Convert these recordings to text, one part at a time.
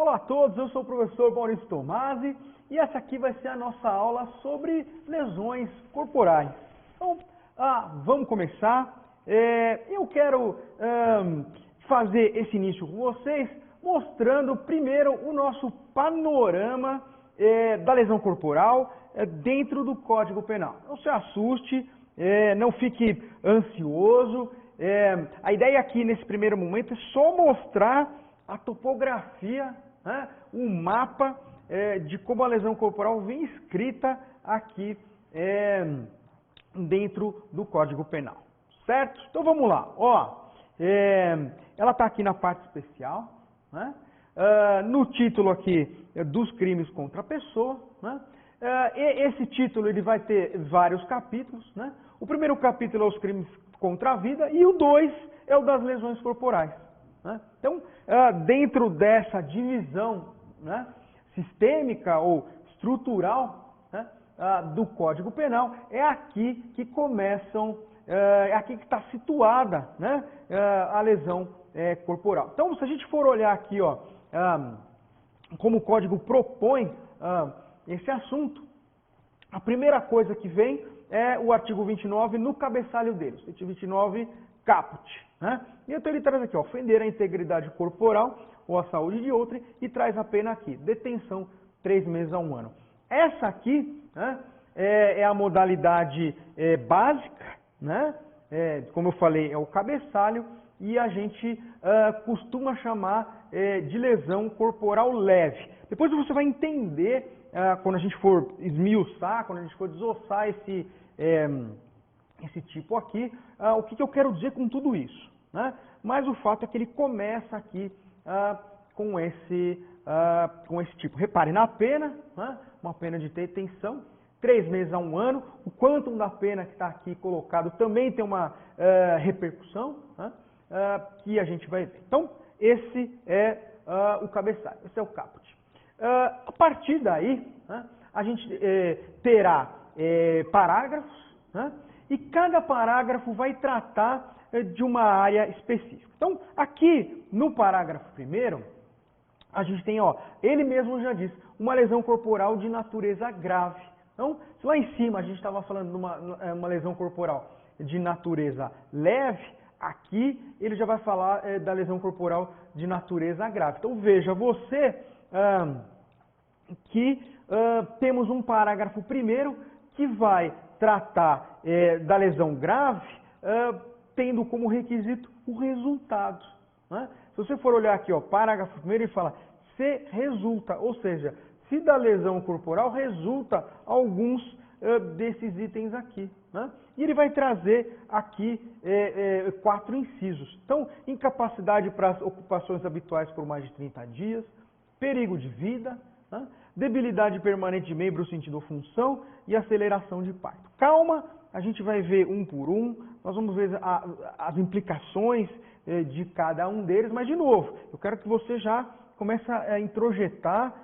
Olá a todos, eu sou o professor Maurício Tomasi e essa aqui vai ser a nossa aula sobre lesões corporais. Então, vamos começar. Eu quero fazer esse início com vocês mostrando primeiro o nosso panorama da lesão corporal dentro do Código Penal. Não se assuste, não fique ansioso. A ideia aqui nesse primeiro momento é só mostrar a topografia, o mapa de como a lesão corporal vem escrita aqui dentro do Código Penal, certo? Então vamos lá, ela está aqui na parte especial, no título aqui dos crimes contra a pessoa, esse título ele vai ter vários capítulos, O primeiro capítulo é os crimes contra a vida e o 2 é o das lesões corporais. Então, dentro dessa divisão sistêmica ou estrutural do Código Penal, é aqui que começam, é aqui que está situada a lesão corporal. Então, se a gente for olhar aqui, como o Código propõe esse assunto, a primeira coisa que vem é o artigo 29 no cabeçalho dele, o artigo 29 caput. E então ele traz aqui, ofender a integridade corporal ou a saúde de outrem e traz a pena aqui, detenção 3 meses a 1 ano. Essa aqui é a modalidade básica, como eu falei, é o cabeçalho e a gente costuma chamar de lesão corporal leve. Depois você vai entender, quando a gente for esmiuçar, quando a gente for desossar esse tipo aqui, o que eu quero dizer com tudo isso. Mas o fato é que ele começa aqui com esse tipo. Repare, na pena, uma pena de detenção, 3 meses a 1 ano, o quantum da pena que está aqui colocado também tem uma repercussão, que a gente vai ver. Então, esse é o cabeçalho, esse é o caput. A partir daí, a gente terá parágrafos, e cada parágrafo vai tratar de uma área específica. Então, aqui no parágrafo primeiro, a gente tem, ele mesmo já diz, uma lesão corporal de natureza grave. Então, se lá em cima a gente estava falando de uma lesão corporal de natureza leve, aqui ele já vai falar da lesão corporal de natureza grave. Então, veja, você que temos um parágrafo primeiro que vai tratar da lesão grave, tendo como requisito o resultado. Se você for olhar aqui, parágrafo primeiro, ele fala se resulta, ou seja, se da lesão corporal resulta alguns desses itens aqui. E ele vai trazer aqui 4 incisos. Então, incapacidade para as ocupações habituais por mais de 30 dias, perigo de vida, debilidade permanente de membro, sentido ou função e aceleração de parto. Calma, a gente vai ver um por um, nós vamos ver as implicações de cada um deles, mas de novo, eu quero que você já comece a introjetar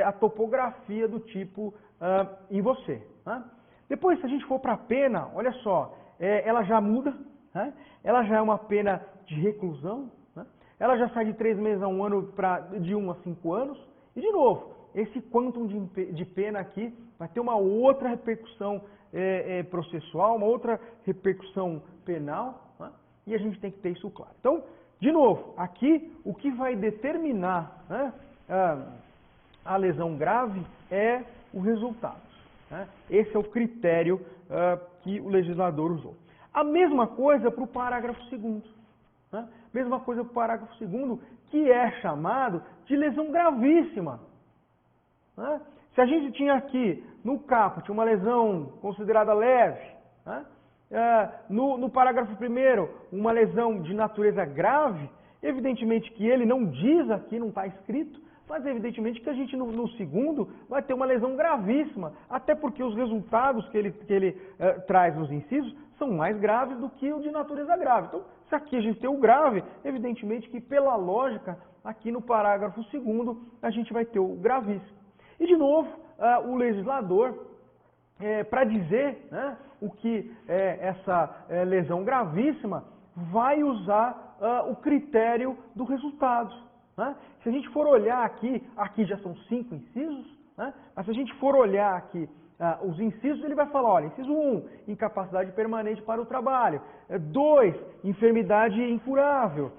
a topografia do tipo em você. Depois, se a gente for para a pena, olha só, ela já muda, ela já é uma pena de reclusão, ela já sai de 3 meses a 1 ano para de 1 a 5 anos, e de novo, esse quantum de pena aqui vai ter uma outra repercussão processual, uma outra repercussão penal, e a gente tem que ter isso claro. Então, de novo, aqui o que vai determinar a lesão grave é o resultado. Esse é o critério que o legislador usou. A mesma coisa para o parágrafo 2º. Mesma coisa para o parágrafo 2º, que é chamado de lesão gravíssima. Se a gente tinha aqui no caput uma lesão considerada leve, no parágrafo 1º uma lesão de natureza grave, evidentemente que ele não diz aqui, não está escrito, mas evidentemente que a gente no segundo vai ter uma lesão gravíssima, até porque os resultados que ele traz nos incisos são mais graves do que o de natureza grave. Então, se aqui a gente tem o grave, evidentemente que pela lógica, aqui no parágrafo 2º, a gente vai ter o gravíssimo. E de novo, o legislador, para dizer o que é essa lesão gravíssima, vai usar o critério do resultado. Né? Se a gente for olhar aqui já são 5 incisos, né? Mas se a gente for olhar aqui os incisos, ele vai falar, olha, inciso 1, incapacidade permanente para o trabalho. 2, enfermidade incurável.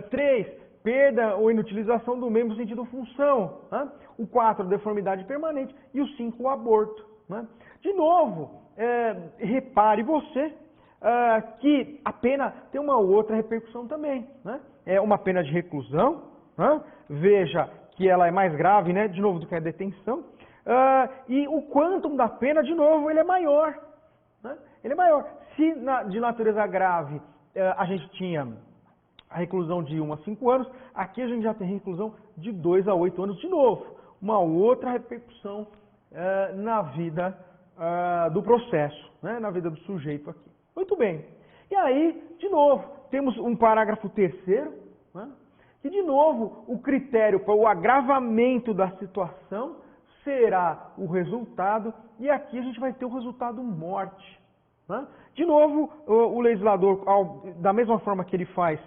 3, perda ou inutilização do membro no sentido função. Né? O 4, deformidade permanente. E o 5, o aborto. Né? De novo, repare você que a pena tem uma outra repercussão também. Né? É uma pena de reclusão. Né? Veja que ela é mais grave, né? De novo, do que a detenção. E o quantum da pena, de novo, ele é maior. Né? Ele é maior. Se de natureza grave a gente tinha a reclusão de 1 a 5 anos, aqui a gente já tem reclusão de 2 a 8 anos de novo. Uma outra repercussão na vida do processo, né? Na vida do sujeito aqui. Muito bem. E aí, de novo, temos um parágrafo terceiro, né? Que, de novo, o critério para o agravamento da situação será o resultado, e aqui a gente vai ter o resultado morte. Né? De novo, o legislador, da mesma forma que ele faz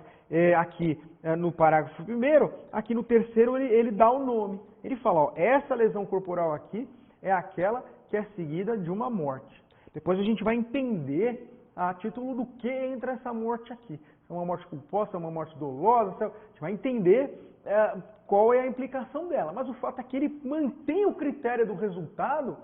aqui no parágrafo primeiro, aqui no terceiro ele dá o nome. Ele fala, ó, essa lesão corporal aqui é aquela que é seguida de uma morte. Depois a gente vai entender a título do que entra essa morte aqui. Se é uma morte culposa, se é uma morte dolosa, a gente vai entender qual é a implicação dela. Mas o fato é que ele mantém o critério do resultado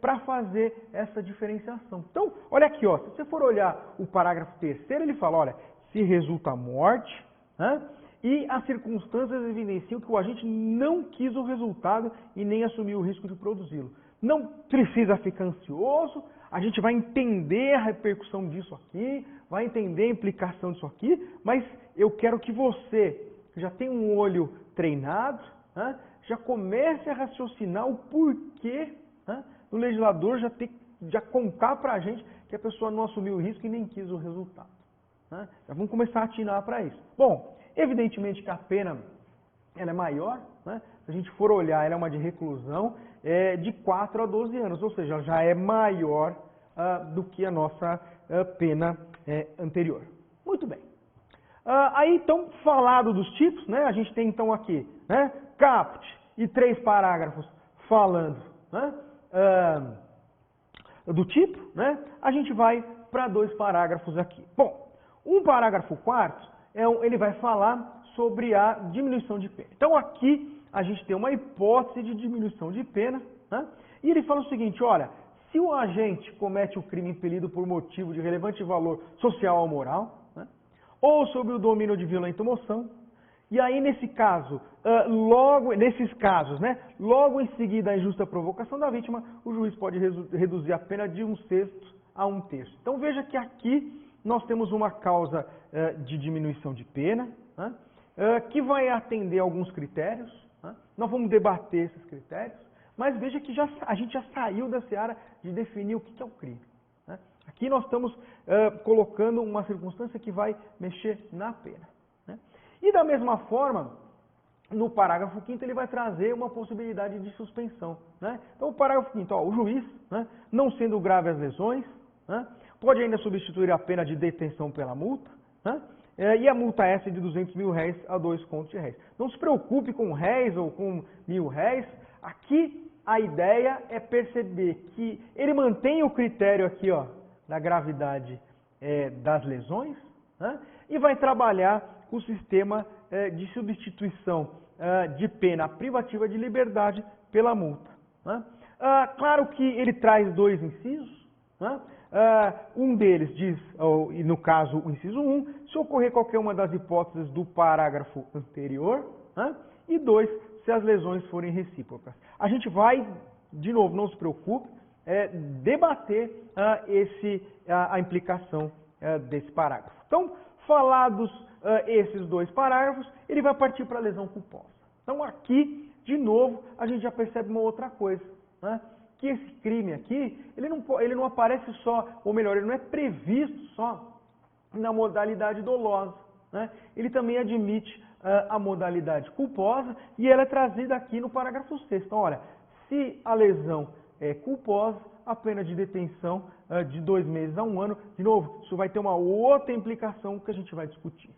para fazer essa diferenciação. Então, olha aqui, ó, se você for olhar o parágrafo terceiro, ele fala, olha, se resulta a morte, né, e as circunstâncias evidenciam que o agente não quis o resultado e nem assumiu o risco de produzi-lo. Não precisa ficar ansioso, a gente vai entender a repercussão disso aqui, vai entender a implicação disso aqui, mas eu quero que você já tenha um olho treinado, né, já comece a raciocinar o porquê, né, do legislador já contar para a gente que a pessoa não assumiu o risco e nem quis o resultado. Né? Já vamos começar a atinar para isso. Bom, evidentemente que a pena ela é maior, né? Se a gente for olhar, ela é uma de reclusão de 4 a 12 anos, ou seja, já é maior do que a nossa pena anterior. Muito bem. Aí, então, falado dos tipos, né? A gente tem então aqui, né, caput e 3 parágrafos falando, né, do tipo, né? A gente vai para 2 parágrafos aqui. Bom, um parágrafo quarto, ele vai falar sobre a diminuição de pena. Então, aqui a gente tem uma hipótese de diminuição de pena, né? E ele fala o seguinte, olha, se o agente comete o crime impelido por motivo de relevante valor social ou moral, né, ou sob o domínio de violenta moção, e aí nesses casos, né, logo em seguida a injusta provocação da vítima, o juiz pode reduzir a pena de 1/6 a 1/3. Então veja que aqui nós temos uma causa de diminuição de pena, né, que vai atender alguns critérios, né? Nós vamos debater esses critérios, mas veja que a gente já saiu da seara de definir o que é o crime. Né? Aqui nós estamos colocando uma circunstância que vai mexer na pena. Né? E da mesma forma, no parágrafo 5º ele vai trazer uma possibilidade de suspensão. Né? Então o parágrafo 5º, ó, o juiz, né, não sendo grave as lesões, né, pode ainda substituir a pena de detenção pela multa, né? E a multa essa é de R$200.000 a 2 contos de réis. Não se preocupe com réis ou com R$1.000. Aqui a ideia é perceber que ele mantém o critério aqui, ó, da gravidade das lesões, né? E vai trabalhar com o sistema de substituição de pena privativa de liberdade pela multa. Né? Claro que ele traz 2 incisos, né? Um deles diz, e no caso o inciso 1, se ocorrer qualquer uma das hipóteses do parágrafo anterior, né? E 2, se as lesões forem recíprocas. A gente vai, de novo, não se preocupe, debater a implicação desse parágrafo. Então, falados esses 2 parágrafos, ele vai partir para a lesão culposa. Então aqui, de novo, a gente já percebe uma outra coisa, né? Que esse crime aqui, ele não aparece só, ou melhor, ele não é previsto só na modalidade dolosa, né? Ele também admite a modalidade culposa e ela é trazida aqui no parágrafo 6º. Então, olha, se a lesão é culposa, a pena de detenção de 2 meses a 1 ano, de novo, isso vai ter uma outra implicação que a gente vai discutir.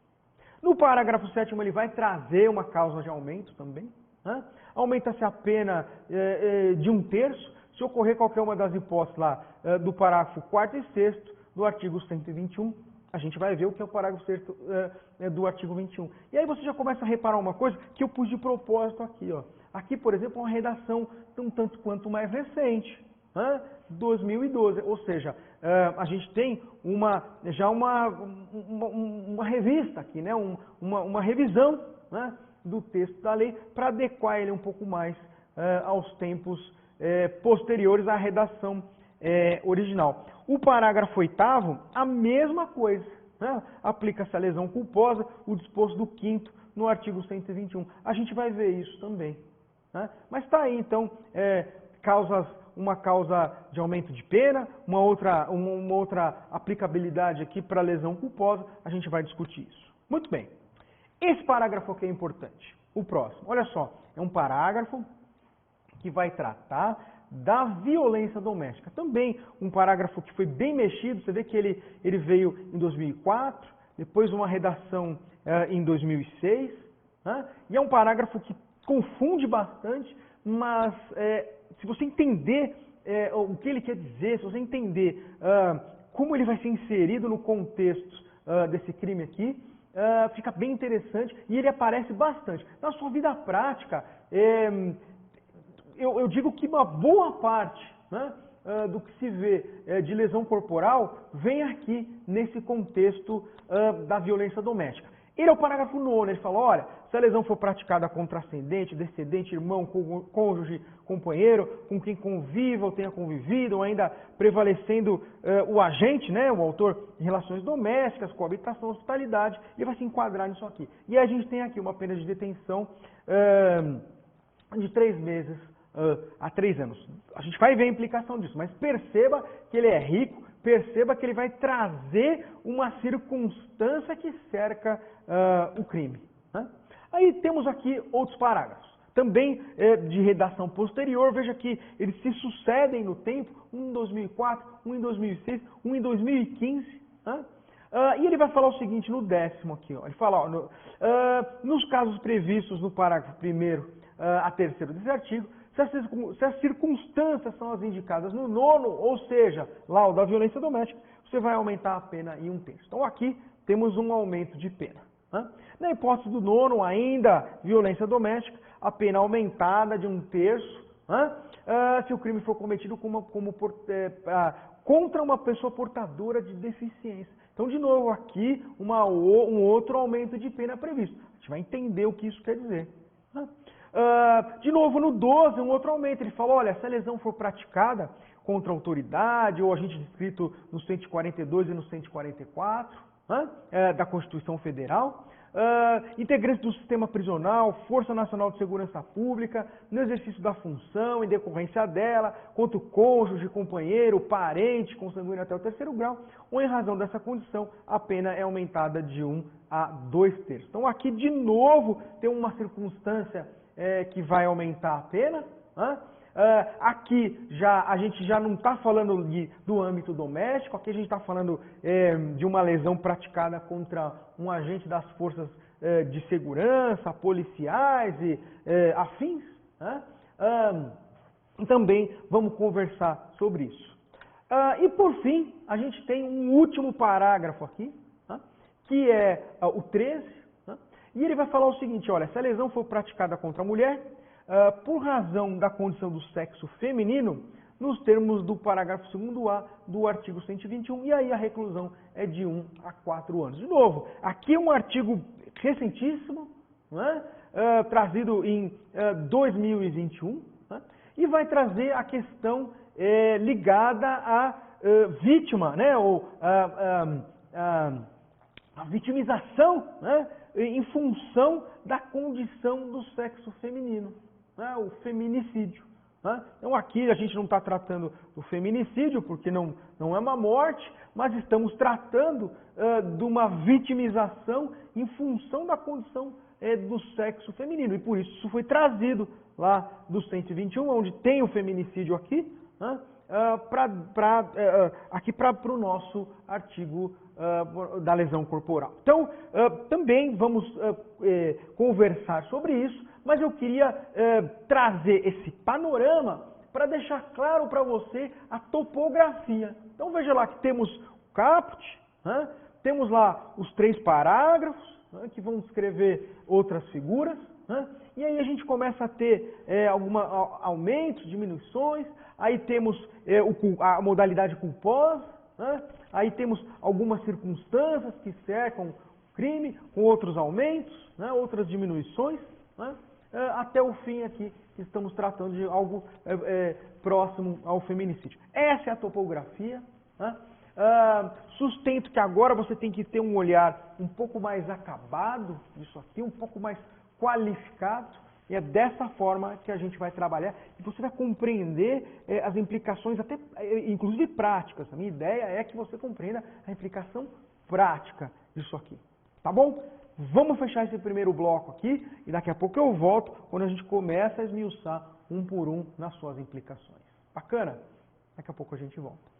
No parágrafo 7º ele vai trazer uma causa de aumento também. Né? Aumenta-se a pena de 1/3 se ocorrer qualquer uma das hipóteses lá do parágrafo 4º e 6º do artigo 121. A gente vai ver o que é o parágrafo 6º do artigo 21. E aí você já começa a reparar uma coisa que eu pus de propósito aqui. Ó. Aqui, por exemplo, é uma redação um tanto quanto mais recente, 2012. Ou seja, a gente tem já uma revista aqui, né? uma revisão, né? do texto da lei para adequar ele um pouco mais aos tempos posteriores à redação original. O parágrafo 8º, a mesma coisa. Né? Aplica-se a lesão culposa, o disposto do 5º no artigo 121. A gente vai ver isso também. Né? Mas está aí, então, uma causa de aumento de pena, uma outra aplicabilidade aqui para lesão culposa, a gente vai discutir isso. Muito bem. Esse parágrafo aqui é importante. O próximo, olha só, é um parágrafo que vai tratar da violência doméstica. Também um parágrafo que foi bem mexido, você vê que ele veio em 2004, depois uma redação em 2006, né? E é um parágrafo que confunde bastante, mas se você entender o que ele quer dizer, se você entender como ele vai ser inserido no contexto desse crime aqui, fica bem interessante e ele aparece bastante. Na sua vida prática, eu digo que uma boa parte, né, do que se vê de lesão corporal vem aqui nesse contexto da violência doméstica. Ele é o parágrafo 9º, ele fala, olha, se a lesão for praticada contra ascendente, descendente, irmão, cônjuge, companheiro, com quem conviva ou tenha convivido, ou ainda prevalecendo o agente, né, o autor, em relações domésticas, coabitação, hospitalidade, ele vai se enquadrar nisso aqui. E a gente tem aqui uma pena de detenção de 3 meses a 3 anos. A gente vai ver a implicação disso, mas perceba que ele é rico, perceba que ele vai trazer uma circunstância que cerca o crime. Né? Aí temos aqui outros parágrafos, também de redação posterior, veja que eles se sucedem no tempo, um em 2004, um em 2006, um em 2015. Né? E ele vai falar o seguinte no 10º aqui, ó, ele fala, ó, nos casos previstos no parágrafo 1º a 3º desse artigo, se as circunstâncias são as indicadas no 9º, ou seja, lá o da violência doméstica, você vai aumentar a pena em 1/3. Então aqui temos um aumento de pena. Né? Na hipótese do 9º, ainda violência doméstica, a pena aumentada de 1/3, né? Se o crime for cometido contra uma pessoa portadora de deficiência. Então, de novo, aqui um outro aumento de pena previsto. A gente vai entender o que isso quer dizer. Né? De novo, no 12, um outro aumento. Ele fala, olha, se a lesão for praticada contra a autoridade ou agente descrito no 142 e no 144 da Constituição Federal, integrantes do sistema prisional, Força Nacional de Segurança Pública, no exercício da função, em decorrência dela, contra o cônjuge, companheiro, parente, consanguíneo até o 3º grau, ou em razão dessa condição, a pena é aumentada de 1 a 2/3. Então aqui, de novo, tem uma circunstância que vai aumentar a pena. Aqui a gente já não está falando do âmbito doméstico, aqui a gente está falando de uma lesão praticada contra um agente das forças de segurança, policiais e afins. Também vamos conversar sobre isso. E por fim, a gente tem um último parágrafo aqui, que é o 13, e ele vai falar o seguinte, olha, se a lesão for praticada contra a mulher, por razão da condição do sexo feminino, nos termos do parágrafo 2º-A do artigo 121, e aí a reclusão é de 1 a 4 anos. De novo, aqui é um artigo recentíssimo, trazido em 2021, e vai trazer a questão ligada à vítima, ou a vitimização, em função da condição do sexo feminino, o feminicídio. Então aqui a gente não está tratando do feminicídio, porque não é uma morte, mas estamos tratando de uma vitimização em função da condição do sexo feminino. E por isso foi trazido lá do 121, onde tem o feminicídio aqui, aqui para o nosso artigo da lesão corporal. Então, também vamos conversar sobre isso, mas eu queria trazer esse panorama para deixar claro para você a topografia. Então, veja lá que temos o caput, né? Temos lá os 3 parágrafos, né, que vão descrever outras figuras, né? E aí a gente começa a ter aumentos, diminuições, aí temos a modalidade culposa, né? Aí temos algumas circunstâncias que cercam o crime, com outros aumentos, né? Outras diminuições, né? Até o fim aqui, estamos tratando de algo próximo ao feminicídio. Essa é a topografia, né? Sustento que agora você tem que ter um olhar um pouco mais acabado disso aqui, um pouco mais qualificado, e é dessa forma que a gente vai trabalhar, e você vai compreender as implicações, até inclusive práticas. A minha ideia é que você compreenda a implicação prática disso aqui, tá bom? Vamos fechar esse primeiro bloco aqui, e daqui a pouco eu volto, quando a gente começa a esmiuçar um por um nas suas implicações. Bacana? Daqui a pouco a gente volta.